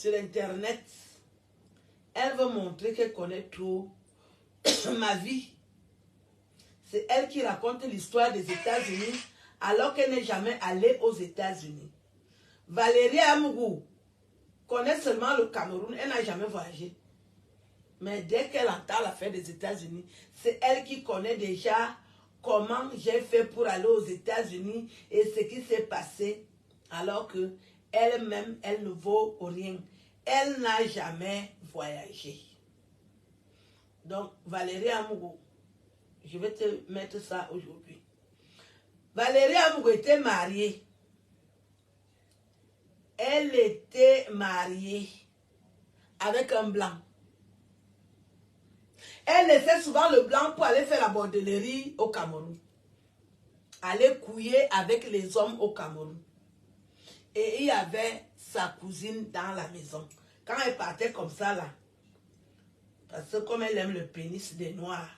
sur Internet. Elle veut montrer qu'elle connaît tout ma vie. C'est elle qui raconte l'histoire des États-Unis alors qu'elle n'est jamais allée aux États-Unis. Valérie Amougou connaît seulement le Cameroun, elle n'a jamais voyagé. Mais dès qu'elle entend l'affaire des États-Unis, c'est elle qui connaît déjà comment j'ai fait pour aller aux États-Unis et ce qui s'est passé alors que elle-même, elle ne vaut rien. Elle n'a jamais voyagé. Donc, Valérie Amougou, je vais te mettre ça aujourd'hui. Valérie Amougou était mariée. Elle était mariée avec un blanc. Elle laissait souvent le blanc pour aller faire la bordellerie au Cameroun. Aller couiller avec les hommes au Cameroun. Et il y avait sa cousine dans la maison. Quand elle partait comme ça là, parce que comme elle aime le pénis des Noirs,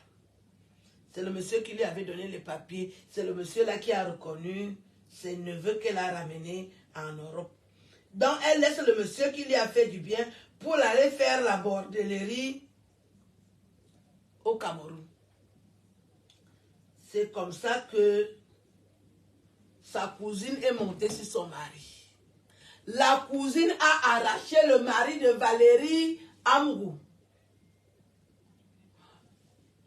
c'est le monsieur qui lui avait donné les papiers, c'est le monsieur là qui a reconnu ses neveux qu'elle a ramenés en Europe. Donc elle laisse le monsieur qui lui a fait du bien pour aller faire la bordellerie au Cameroun. C'est comme ça que sa cousine est montée sur son mari. La cousine a arraché le mari de Valérie Amougou.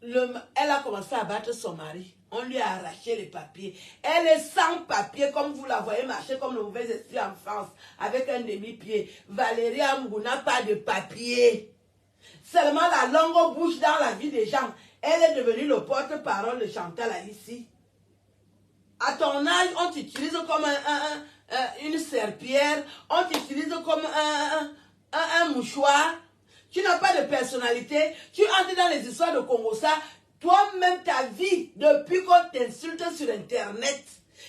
Elle a commencé à battre son mari. On lui a arraché les papiers. Elle est sans papier, comme vous la voyez marcher comme le mauvais esprit en France, avec un demi-pied. Valérie Amougou n'a pas de papier. Seulement la longue bouche dans la vie des gens. Elle est devenue le porte-parole de Chantal ici. À ton âge, on t'utilise comme une serpillière, on t'utilise comme un mouchoir. Tu n'as pas de personnalité, tu entres dans les histoires de Congossa, toi-même ta vie, depuis qu'on t'insulte sur Internet.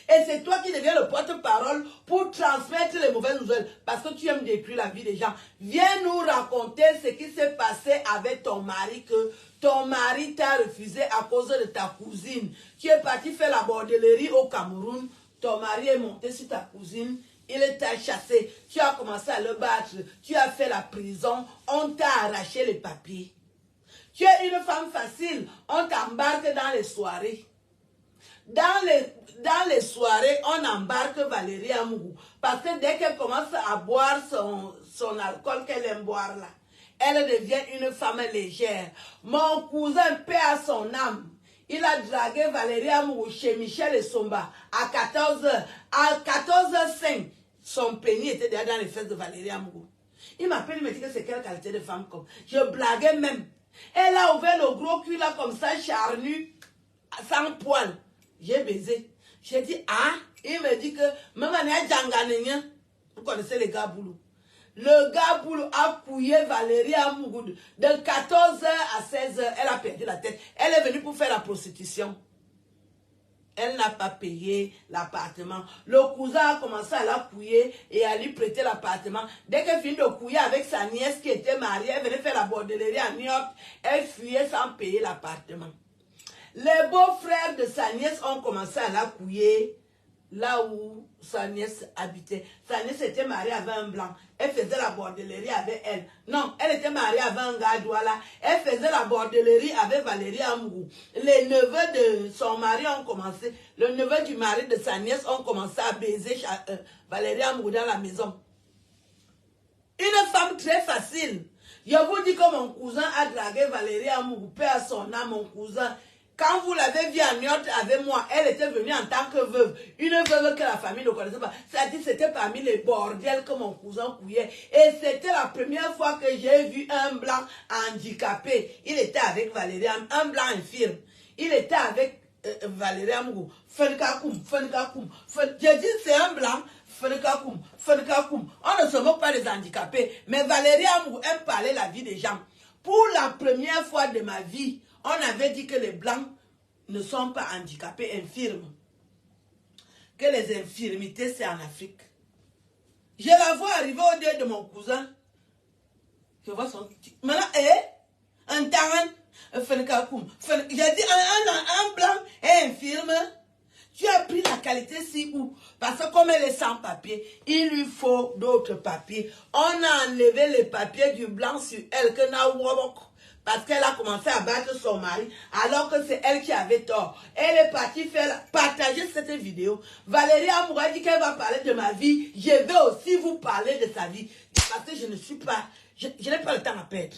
Et c'est toi qui deviens le porte-parole pour transmettre les mauvaises nouvelles, parce que tu aimes détruire la vie des gens. Viens nous raconter ce qui s'est passé avec ton mari, que ton mari t'a refusé à cause de ta cousine. Tu es parti faire la bordellerie au Cameroun, ton mari est monté sur ta cousine, il t'a chassé, tu as commencé à le battre, tu as fait la prison, on t'a arraché les papiers. Tu es une femme facile, on t'embarque dans les soirées. Dans les soirées, on embarque Valérie Amougou. Parce que dès qu'elle commence à boire son alcool qu'elle aime boire là, elle devient une femme légère. Mon cousin, paix à son âme, il a dragué Valérie Amougou chez Michel et Somba à 14h. À 14h05, son pénis était déjà dans les fesses de Valérie Amougou. Il m'appelle, il me dit que c'est quelle qualité de femme comme. Je blaguais même. Elle a ouvert le gros cul là comme ça, charnu, sans poil. J'ai baisé. J'ai dit, ah, il me dit que, même en Djanganien, vous connaissez les gars boulot. Le gars boulot a couillé Valérie Amougou. De 14h à 16h, elle a perdu la tête. Elle est venue pour faire la prostitution. Elle n'a pas payé l'appartement. Le cousin a commencé à la couiller et à lui prêter l'appartement. Dès qu'elle finit de couiller avec sa nièce qui était mariée, elle venait faire la bordellerie à New York. Elle fuyait sans payer l'appartement. Les beaux-frères de sa nièce ont commencé à la couiller là où sa nièce habitait. Sa nièce était mariée avec un blanc. Elle faisait la bordellerie avec elle. Non, elle était mariée avec un gars Douala. Elle faisait la bordellerie avec Valérie Amougou. Les neveux de son mari ont commencé, le neveu du mari de sa nièce ont commencé à baiser Valérie Amougou dans la maison. Une femme très facile. Je vous dis que mon cousin a dragué Valérie Amougou, paix à son âme, mon cousin. Quand vous l'avez vue à New York avec moi, elle était venue en tant que veuve. Une veuve que la famille ne connaissait pas. C'est-à-dire c'était parmi les bordels que mon cousin couillait. Et c'était la première fois que j'ai vu un blanc handicapé. Il était avec Valérie Amougou, un blanc infirme. Il était avec Valérie Amougou. Fenkakoum, Fenkakoum. J'ai dit c'est un blanc. Fenkakoum, Fenkakoum. On ne se moque pas des handicapés. Mais Valérie Amougou aime parler la vie des gens. Pour la première fois de ma vie, on avait dit que les blancs ne sont pas handicapés, infirmes. Que les infirmités, c'est en Afrique. Je la vois arriver au deuil de mon cousin. Je vois son petit... Maintenant, un taran, j'ai dit un blanc est infirme. Tu as pris la qualité si où? Parce que comme elle est sans papier, il lui faut d'autres papiers. On a enlevé les papiers du blanc sur elle que n'a parce qu'elle a commencé à battre son mari alors que c'est elle qui avait tort. Elle est partie faire partager cette vidéo. Valérie Amour a dit qu'elle va parler de ma vie. Je vais aussi vous parler de sa vie. Parce que je ne suis pas, je n'ai pas le temps à perdre.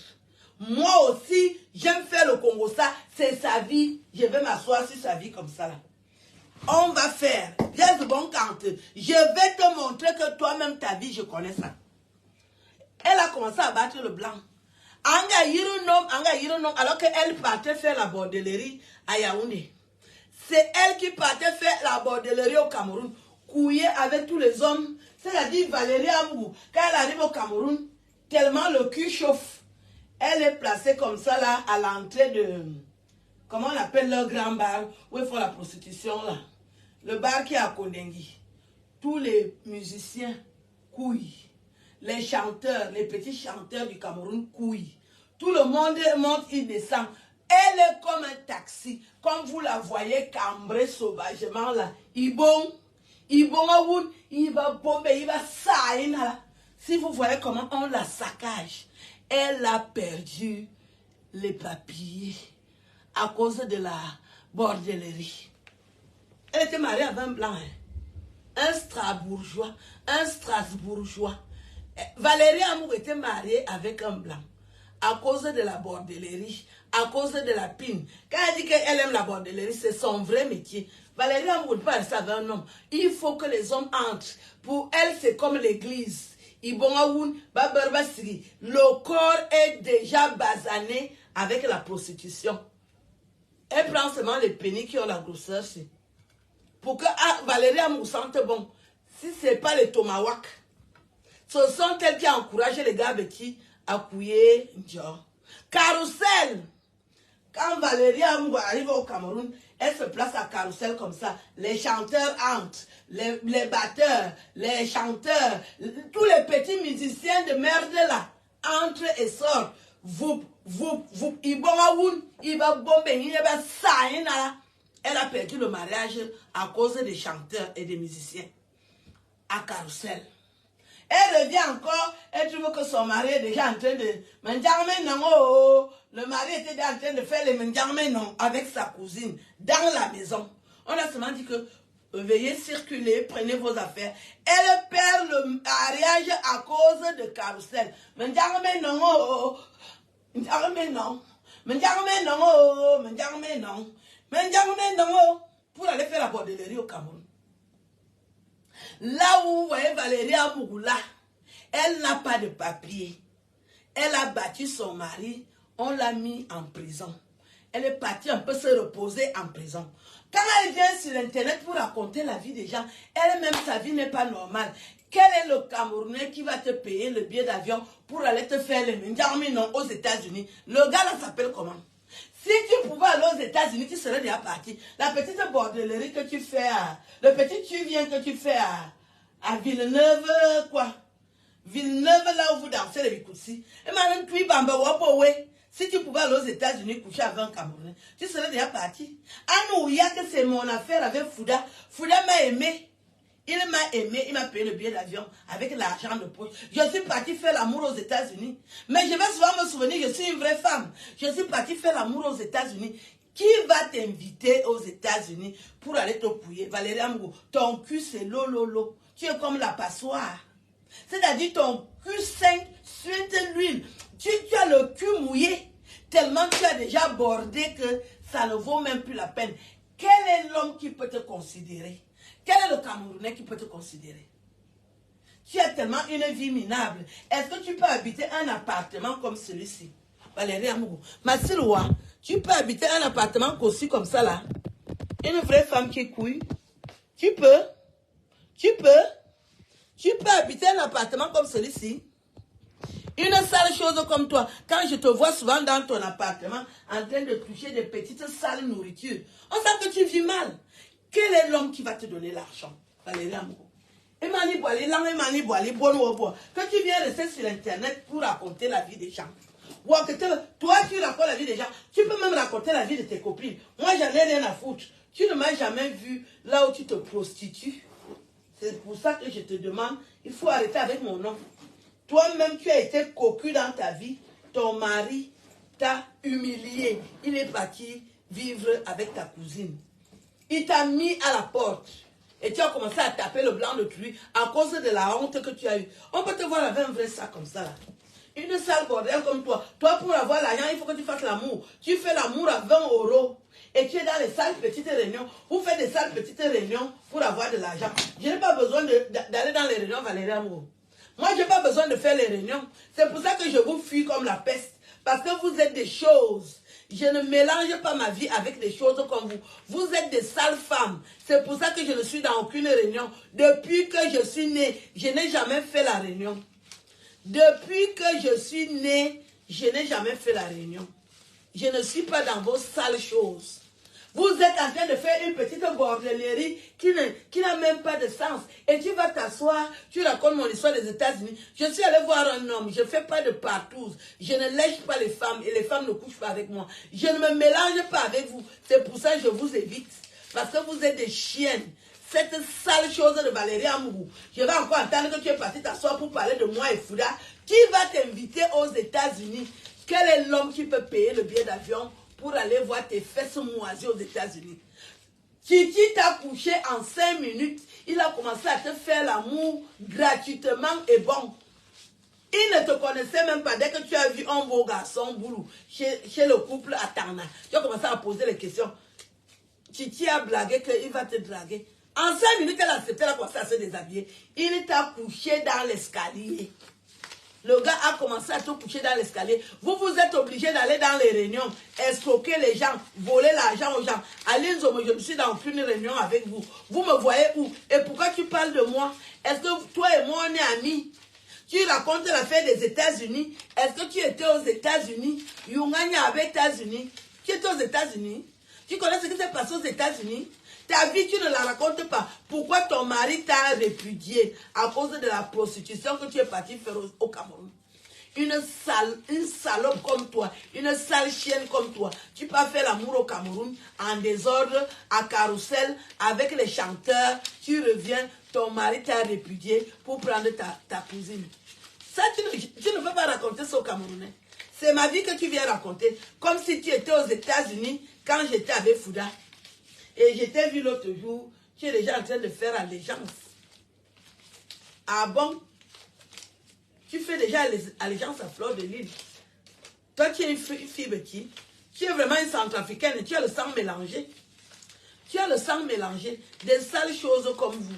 Moi aussi, j'aime faire le Congo ça. C'est sa vie. Je vais m'asseoir sur sa vie comme ça là. On va faire. Viens de bon compte. Je vais te montrer que toi-même ta vie, je connais ça. Elle a commencé à battre le blanc. Alors qu'elle partait faire la bordellerie à Yaoundé. C'est elle qui partait faire la bordellerie au Cameroun. Couillée avec tous les hommes. C'est-à-dire Valérie Amou, quand elle arrive au Cameroun, tellement le cul chauffe. Elle est placée comme ça là à l'entrée de... Comment on appelle le grand bar où ils font la prostitution là. Le bar qui est à Kondengi. Tous les musiciens couillent. Les chanteurs, les petits chanteurs du Cameroun couillent. Tout le monde monte, il descend. Elle est comme un taxi. Comme vous la voyez cambrée sauvagement là. Il va bomber, il va sailler là. Si vous voyez comment on la saccage. Elle a perdu les papiers à cause de la bordellerie. Elle était mariée avec un blanc. Un Strasbourgeois. Valérie Amour était mariée avec un blanc à cause de la bordellerie, à cause de la pine. Quand elle dit qu'elle aime la bordellerie, c'est son vrai métier. Valérie Amour ne peut pas rester avec un homme. Il faut que les hommes entrent. Pour elle, c'est comme l'église. Le corps est déjà basané avec la prostitution. Elle prend seulement les pénis qui ont la grosseur. Pour que Valérie Amour sente bon. Si ce n'est pas les tomahawks, ce sont elles qui encouragent les gars petits à couiller. Carrousel. Quand Valérie Amour arrive au Cameroun, elle se place à Carrousel comme ça. Les chanteurs entrent, les batteurs, les chanteurs, tous les petits musiciens de merde là entrent et sortent. Il va bomber, elle a perdu le mariage à cause des chanteurs et des musiciens. À Carrousel. Elle revient encore, elle trouve que son mari est déjà en train de... Le mari était déjà en train de faire les mendiaments avec sa cousine dans la maison. On a seulement dit que veuillez circuler, prenez vos affaires. Elle perd le mariage à cause de Carrousel. Pour aller faire la bordellerie au Cameroun. Là où vous voyez Valérie Amougula, elle n'a pas de papier. Elle a battu son mari, on l'a mis en prison. Elle est partie un peu se reposer en prison. Quand elle vient sur Internet pour raconter la vie des gens, elle-même, sa vie n'est pas normale. Quel est le Camerounais qui va te payer le billet d'avion pour aller te faire le mendiant aux États-Unis? Le gars là s'appelle comment? Si tu pouvais aller aux États-Unis, tu serais déjà parti. La petite bordellerie que tu fais le petit tu-viens que tu fais à Villeneuve, quoi? Villeneuve, là où vous dansez les Bikoussi. Et maintenant, tu si tu pouvais aller aux États-Unis coucher avec un Camerounais, tu serais déjà parti. Anouya, que c'est mon affaire avec Fouda. Fouda m'a aimé. Il m'a aimé, il m'a payé le billet d'avion avec l'argent de poche. Je suis partie faire l'amour aux États-Unis. Mais je vais souvent me souvenir, je suis une vraie femme. Je suis partie faire l'amour aux États-Unis. Qui va t'inviter aux États-Unis pour aller te pouiller? Valérie Amougou, ton cul c'est lololo. Tu es comme la passoire. C'est-à-dire ton cul saigne, suinte l'huile. Tu as le cul mouillé. Tellement tu as déjà bordé que ça ne vaut même plus la peine. Quel est l'homme qui peut te considérer? Quel est le Camerounais qui peut te considérer? Tu as tellement une vie minable. Est-ce que tu peux habiter un appartement comme celui-ci? Valérie Amougou. Massiloua, tu peux habiter un appartement aussi comme ça là? Une vraie femme qui couille? Tu peux? Tu peux habiter un appartement comme celui-ci? Une sale chose comme toi. Quand je te vois souvent dans ton appartement en train de toucher des petites sales nourritures, on sent que tu vis mal. Quel est l'homme qui va te donner l'argent? Valérie Amougou. Que tu viens rester sur Internet pour raconter la vie des gens. Toi, tu racontes la vie des gens. Tu peux même raconter la vie de tes copines. Moi, j'en ai rien à foutre. Tu ne m'as jamais vu là où tu te prostitues. C'est pour ça que je te demande, il faut arrêter avec mon nom. Toi-même, tu as été cocu dans ta vie. Ton mari t'a humilié. Il est parti vivre avec ta cousine. Il t'a mis à la porte. Et tu as commencé à taper le blanc de truie à cause de la honte que tu as eue. On peut te voir avec un vrai sac comme ça là. Une sale bordel comme toi. Toi, pour avoir l'argent, il faut que tu fasses l'amour. Tu fais l'amour à 20 €. Et tu es dans les sales petites réunions. Vous faites des sales petites réunions pour avoir de l'argent. Je n'ai pas besoin d'aller dans les réunions, Valérie Amour. Moi, je n'ai pas besoin de faire les réunions. C'est pour ça que je vous fuis comme la peste. Parce que vous êtes des choses. Je ne mélange pas ma vie avec des choses comme vous. Vous êtes des sales femmes. C'est pour ça que je ne suis dans aucune réunion. Depuis que je suis née, je n'ai jamais fait la réunion. Depuis que je suis née, je n'ai jamais fait la réunion. Je ne suis pas dans vos sales choses. Vous êtes en train de faire une petite bordellerie qui n'a même pas de sens. Et tu vas t'asseoir, tu racontes mon histoire des États-Unis. Je suis allée voir un homme, je ne fais pas de partouze. Je ne lèche pas les femmes et les femmes ne couchent pas avec moi. Je ne me mélange pas avec vous. C'est pour ça que je vous évite. Parce que vous êtes des chiennes. Cette sale chose de Valérie Amourou. Je vais encore entendre que tu es parti t'asseoir pour parler de moi et Fouda. Qui va t'inviter aux États-Unis? Quel est l'homme qui peut payer le billet d'avion pour aller voir tes fesses moisies aux États-Unis? Titi t'a couché en 5 minutes. Il a commencé à te faire l'amour gratuitement et bon. Il ne te connaissait même pas. Dès que tu as vu un beau garçon boulou chez le couple à Tarna, tu as commencé à poser les questions. Titi a blagué qu'il va te draguer. En 5 minutes, elle a accepté, elle a commencé à se déshabiller. Il t'a couché dans l'escalier. Le gars a commencé à te coucher dans l'escalier. Vous êtes obligé d'aller dans les réunions, escroquer les gens, voler l'argent aux gens. Allez, je ne suis dans aucune réunion avec vous. Vous me voyez où? Et pourquoi tu parles de moi? Est-ce que toi et moi, on est amis? Tu racontes l'affaire des États-Unis. Est-ce que tu étais aux États-Unis? Yunganya avait États-Unis. Tu étais aux États-Unis? Tu connais ce qui s'est passé aux États-Unis? Ta vie, tu ne la racontes pas. Pourquoi ton mari t'a répudié à cause de la prostitution que tu es parti faire au Cameroun? Une salope comme toi, une sale chienne comme toi. Tu peux faire l'amour au Cameroun en désordre, à carrousel, avec les chanteurs. Tu reviens, ton mari t'a répudié pour prendre ta cousine. Ça, tu ne peux pas raconter ça au Camerounais. C'est ma vie que tu viens raconter. Comme si tu étais aux États-Unis quand j'étais avec Fouda. Et je t'ai vu l'autre jour, tu es déjà en train de faire allégeance. Ah bon? Tu fais déjà allégeance à Fleur de Lille. Toi, tu es une fille petite. Tu es vraiment une centrafricaine et tu as le sang mélangé. Tu as le sang mélangé. Des sales choses comme vous.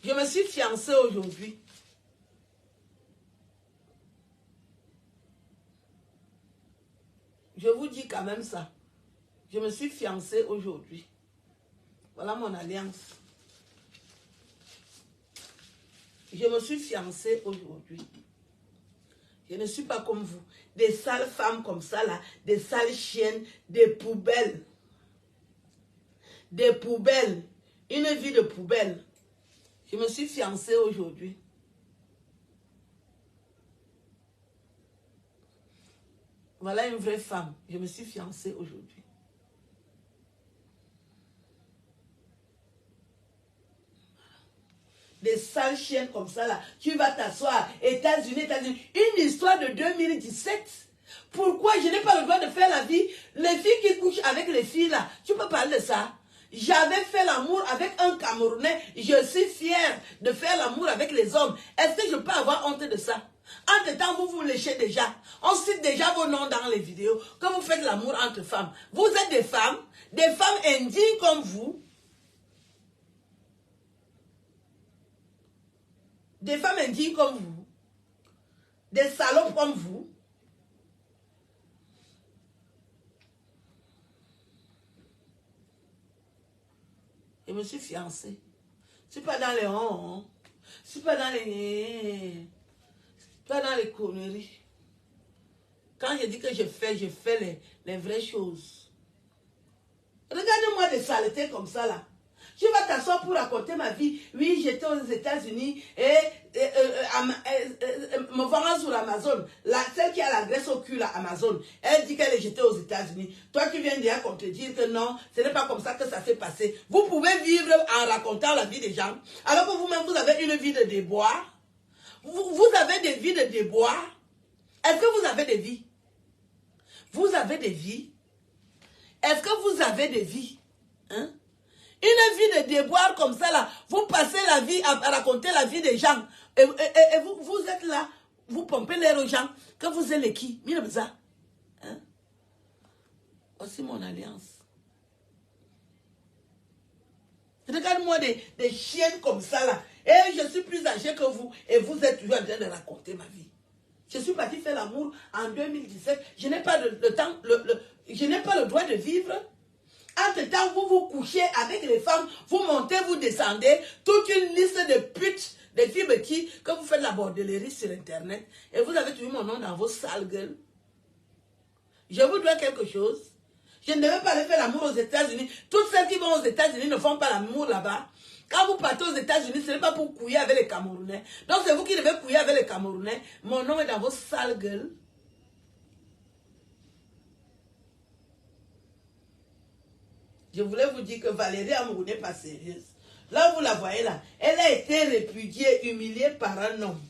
Je me suis fiancée aujourd'hui. Je vous dis quand même ça. Je me suis fiancée aujourd'hui. Voilà mon alliance. Je me suis fiancée aujourd'hui. Je ne suis pas comme vous. Des sales femmes comme ça là. Des sales chiennes. Des poubelles. Des poubelles. Une vie de poubelle. Je me suis fiancée aujourd'hui. Voilà une vraie femme. Je me suis fiancée aujourd'hui. Des sales chiennes comme ça là. Tu vas t'asseoir. États-Unis. Une histoire de 2017. Pourquoi je n'ai pas le droit de faire la vie? Les filles qui couchent avec les filles là. Tu peux parler de ça? J'avais fait l'amour avec un Camerounais. Je suis fière de faire l'amour avec les hommes. Est-ce que je peux avoir honte de ça? Entre-temps, vous léchez déjà. On cite déjà vos noms dans les vidéos. Quand vous faites l'amour entre femmes. Vous êtes des femmes indignes comme vous. Des femmes indignes comme vous. Des salopes comme vous. Je me suis fiancée. Je ne suis pas dans les ronds. Je ne suis pas dans les... Pas dans les conneries. Quand je dis que je fais les vraies choses. Regardez-moi des saletés comme ça là. Tu vas t'asseoir pour raconter ma vie. Oui, j'étais aux États-Unis et me vendant sur Amazon. Celle qui a la graisse au cul, là, Amazon, elle dit qu'elle était aux États-Unis. Toi, tu viens dire qu'on te dise que non, ce n'est pas comme ça que ça s'est passé. Vous pouvez vivre en racontant la vie des gens, alors que vous-même, vous avez une vie de déboire. Vous avez des vies de déboire. Est-ce que vous avez des vies? Vous avez des vies? Est-ce que vous avez des vies? Hein? Une vie de déboire comme ça, là, vous passez la vie à raconter la vie des gens. Et vous êtes là, vous pompez l'air aux gens. Que vous êtes les qui? Hein? Aussi mon alliance. Regarde-moi des chiennes comme ça, là. Et je suis plus âgée que vous. Et vous êtes toujours en train de raconter ma vie. Je suis partie faire l'amour en 2017. Je n'ai pas le temps, je n'ai pas le droit de vivre. Entre-temps, vous vous couchez avec les femmes, vous montez, vous descendez, toute une liste de putes, des filles que vous faites la bordellerie sur Internet, et vous avez toujours mon nom dans vos sales gueules. Je vous dois quelque chose. Je ne devais pas aller faire l'amour aux États-Unis. Toutes celles qui vont aux États-Unis ne font pas l'amour là-bas. Quand vous partez aux États-Unis, ce n'est pas pour couiller avec les Camerounais. Donc c'est vous qui devez couiller avec les Camerounais. Mon nom est dans vos sales gueules. Je voulais vous dire que Valérie Amouroux n'est pas sérieuse. Là, vous la voyez là. Elle a été répudiée, humiliée par un homme.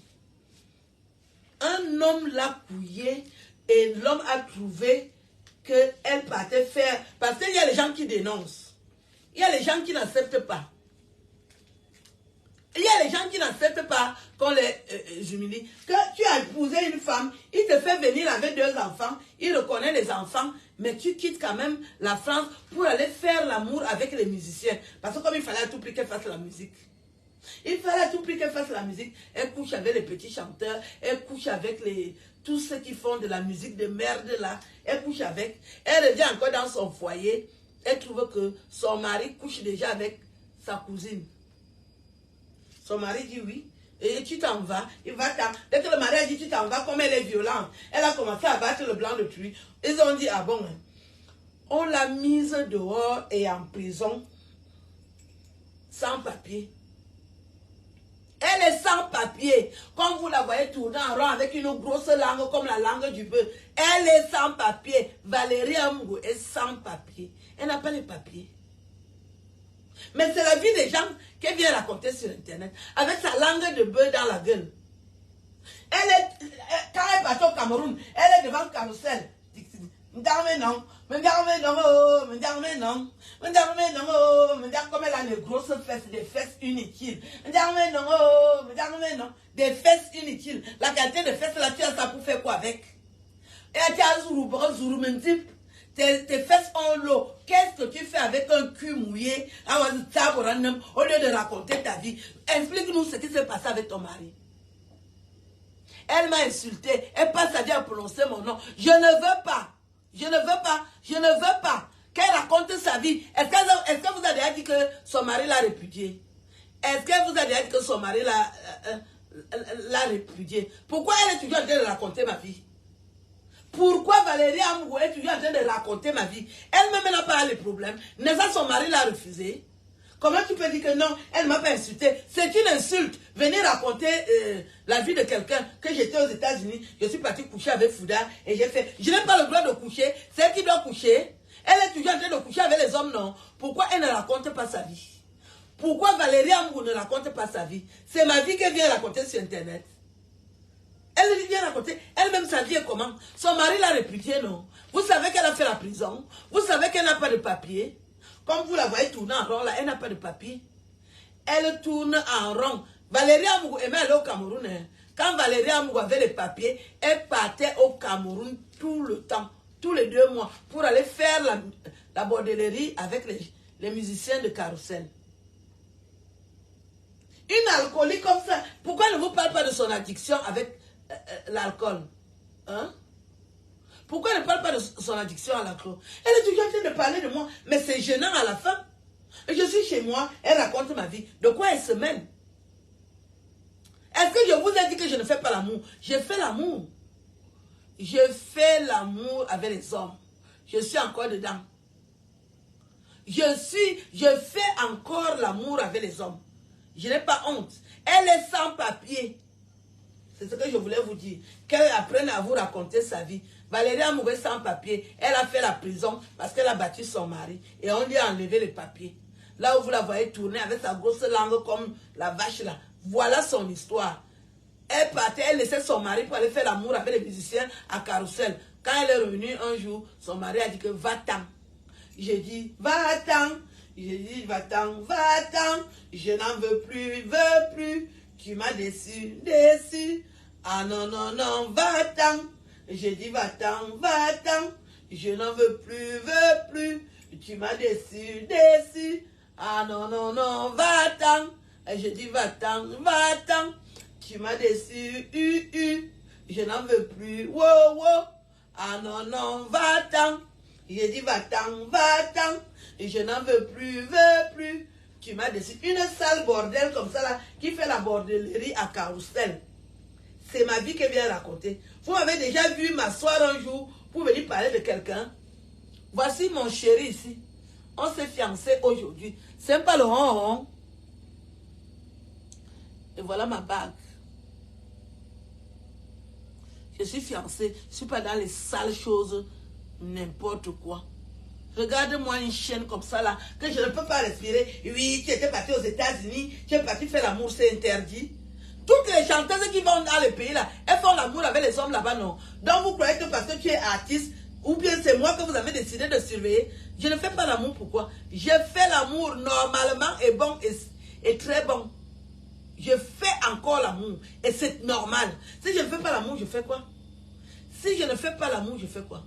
Un homme l'a couillée et l'homme a trouvé qu'elle partait faire... Parce qu'il y a les gens qui dénoncent. Il y a les gens qui n'acceptent pas. Il y a les gens qui n'acceptent pas qu'on les humilie. Que tu as épousé une femme, il te fait venir avec 2 enfants, il reconnaît les enfants, mais tu quittes quand même la France pour aller faire l'amour avec les musiciens. Parce que comme il fallait à tout prix qu'elle fasse la musique. Il fallait à tout prix qu'elle fasse la musique. Elle couche avec les petits chanteurs, elle couche avec tous ceux qui font de la musique de merde là. Elle couche avec. Elle revient encore dans son foyer. Elle trouve que son mari couche déjà avec sa cousine. Son mari dit oui. Et tu t'en vas. Il va t'en... Dès que le mari a dit tu t'en vas, comme elle est violente, elle a commencé à battre le blanc de truie. Ils ont dit, ah bon, hein. On l'a mise dehors et en prison, sans papier. Elle est sans papier. Comme vous la voyez tourner en rond avec une grosse langue comme la langue du bœuf. Elle est sans papier. Valérie Amouroux est sans papier. Elle n'a pas les papiers. Mais c'est la vie des gens qu'elle vient raconter sur Internet. Avec sa langue de bœuf dans la gueule. Quand elle est partie au Cameroun, elle est devant le carrousel. Comme elle a des grosses fesses, des fesses inutiles. Des fesses inutiles. La qualité de fesses là, tu as ça pour faire quoi avec? Et tu as tes fesses ont l'eau. Qu'est-ce que tu fais avec un cul mouillé au lieu de raconter ta vie? Explique-nous ce qui s'est passé avec ton mari. Elle m'a insulté. Elle passe sa vie à prononcer mon nom. Je ne veux pas. Je ne veux pas. Je ne veux pas qu'elle raconte sa vie. Est-ce que vous avez déjà dit que son mari l'a répudiée? Est-ce que vous avez déjà dit que son mari l'a répudiée? Pourquoi elle est toujours en train de raconter ma vie? Pourquoi Valérie Amouroux est toujours en train de raconter ma vie? Elle-même n'a pas les problèmes. N'est-ce pas son mari l'a refusé? Comment tu peux dire que non, elle ne m'a pas insulté? C'est une insulte. Venir raconter la vie de quelqu'un, que j'étais aux États-Unis, je suis partie coucher avec Fouda et j'ai fait... Je n'ai pas le droit de coucher, c'est elle qui doit coucher. Elle est toujours en train de coucher avec les hommes, non? Pourquoi elle ne raconte pas sa vie? Pourquoi Valérie Amouroux ne raconte pas sa vie? C'est ma vie qu'elle vient raconter sur Internet. Elle vient raconter, elle-même sa vie est comment? Son mari l'a répudiée, non? Vous savez qu'elle a fait la prison? Vous savez qu'elle n'a pas de papier? Comme vous la voyez tourner en rond là, elle n'a pas de papier. Elle tourne en rond. Valérie Amouroux aimait aller au Cameroun. Hein. Quand Valérie Amouroux avait les papiers, elle partait au Cameroun tout le temps, tous les 2 mois, pour aller faire la bordellerie avec les musiciens de carrousel. Une alcoolique comme ça, pourquoi elle ne vous parle pas de son addiction avec l'alcool? Hein? Pourquoi elle ne parle pas de son addiction à l'alcool? Elle est toujours en train de parler de moi, mais c'est gênant à la fin. Et je suis chez moi, elle raconte ma vie. De quoi elle se mêle? Est-ce que je vous ai dit que je ne fais pas l'amour? Je fais l'amour. Je fais l'amour avec les hommes. Je suis encore dedans. Je fais encore l'amour avec les hommes. Je n'ai pas honte. Elle est sans papier. C'est ce que je voulais vous dire. Qu'elle apprenne à vous raconter sa vie. Valérie Amourou est sans papier. Elle a fait la prison parce qu'elle a battu son mari. Et on lui a enlevé les papiers. Là où vous la voyez tourner avec sa grosse langue comme la vache là. Voilà son histoire. Elle partait, elle laissait son mari pour aller faire l'amour avec les musiciens à Carrousel. Quand elle est revenue un jour, son mari a dit que va-t'en. J'ai dit va-t'en. J'ai dit va-t'en, va-t'en. Je n'en veux plus. Tu m'as déçu. Ah non, non, non, va-t'en. J'ai dit va-t'en, va-t'en. Je n'en veux plus. Tu m'as déçu. Ah non, non, non, va-t'en. J'ai dit va-t'en, va-t'en. Tu m'as déçu. Je n'en veux plus. Wow, wow. Ah non, non, va-t'en. J'ai dit va-t'en, va-t'en. Je n'en veux plus. Tu m'as déçu. Une sale bordel comme ça là, qui fait la bordellerie à Carrousel. C'est ma vie qu'elle vient raconter. Vous m'avez déjà vu m'asseoir un jour pour venir parler de quelqu'un. Voici mon chéri ici. On s'est fiancés aujourd'hui. C'est pas le ronron. Et voilà ma bague. Je suis fiancée. Je ne suis pas dans les sales choses. N'importe quoi. Regarde-moi une chaîne comme ça là, que je ne peux pas respirer. Oui, tu étais parti aux États-Unis, tu es parti faire l'amour, c'est interdit. Toutes les chanteuses qui vont dans les pays là, elles font l'amour avec les hommes là-bas, non. Donc vous croyez que parce que tu es artiste, ou bien c'est moi que vous avez décidé de surveiller, je ne fais pas l'amour, pourquoi? Je fais l'amour normalement et bon et très bon. Je fais encore l'amour et c'est normal. Si je ne fais pas l'amour, je fais quoi? Si je ne fais pas l'amour, je fais quoi?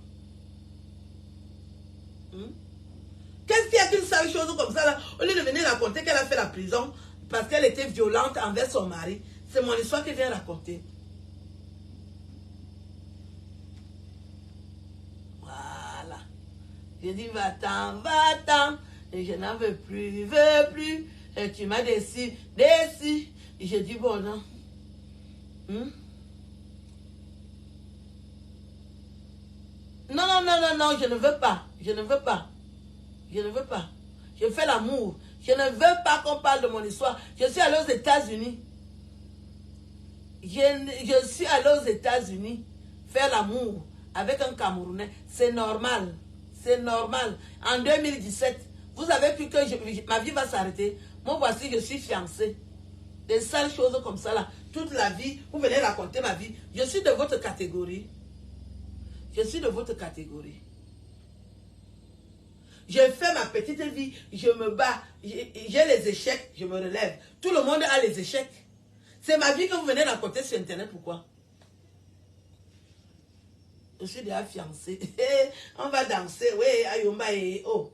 Qu'est-ce qu'il y a qu'une sale chose comme ça là? Au lieu de venir raconter qu'elle a fait la prison parce qu'elle était violente envers son mari, c'est mon histoire qu'elle vient raconter. Voilà. Je dis va-t'en, va-t'en. Et je n'en veux plus, Et tu m'as déçu. Et je dis bon non. Non, je ne veux pas. Je ne veux pas. Je fais l'amour. Je ne veux pas qu'on parle de mon histoire. Je suis allée aux États-Unis. Je suis allée aux États-Unis faire l'amour avec un Camerounais. C'est normal. C'est normal. En 2017, vous avez cru que ma vie va s'arrêter. Moi, voici, je suis fiancée. Des sales choses comme ça là. Toute la vie, vous venez raconter ma vie. Je suis de votre catégorie. Je fais ma petite vie, je me bats, j'ai les échecs, je me relève. Tout le monde a les échecs. C'est ma vie que vous venez raconter sur Internet, pourquoi? Je suis déjà fiancée. On va danser, oui, Ayomba et oh.